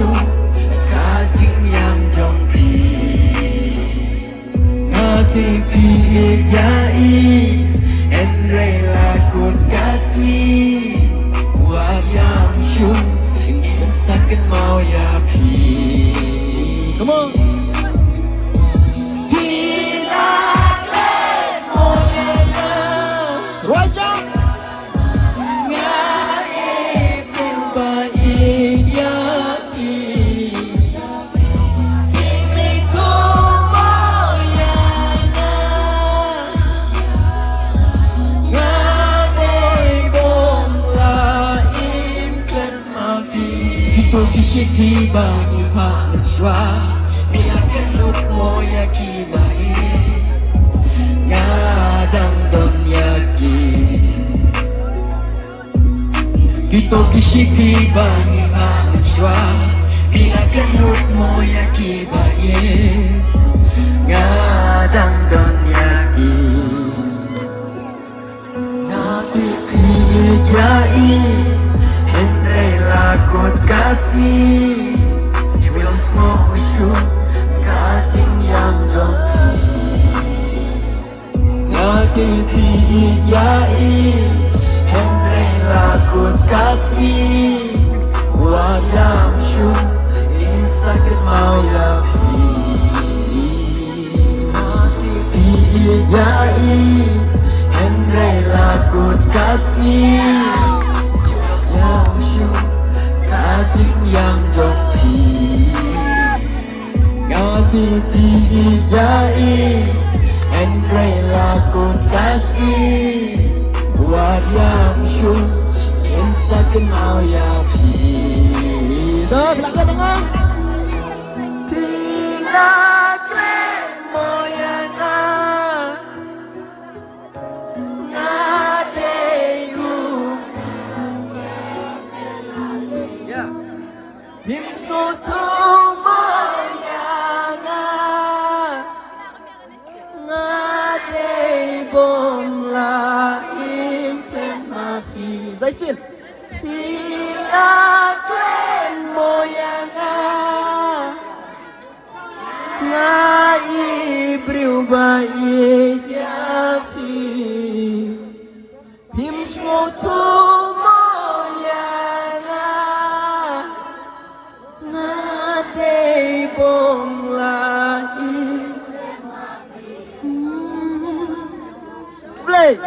syuk kajing yang jongpi ngati piyai Andre lakut kasih buat yang syuk insan sakit mau ya pi. Come on. Kishiki bani panchwa Milakan nuk moya kibai Ngadang don yaki Kito kishiki bani panchwa Milakan nuk moya kibai Ngadang don yaki Ngati kiyai lakut kasih Iwil semua usyuk kajing yang jongki Ngati piyai Henry lakut kasih buat yang syuk insakit mau ya pi. Ngati piyai Henry lakut kasih kajing yang jongpi ngati piyai Andre lakut kasih buat yang syuk insakin mau ya pi. Tuh belakang dengar tidak klen moyana Himso tu mayanga ngade bom la impen mafi Zaisin hila klen moyanga ngai berubah yapi Himso tu bom lain play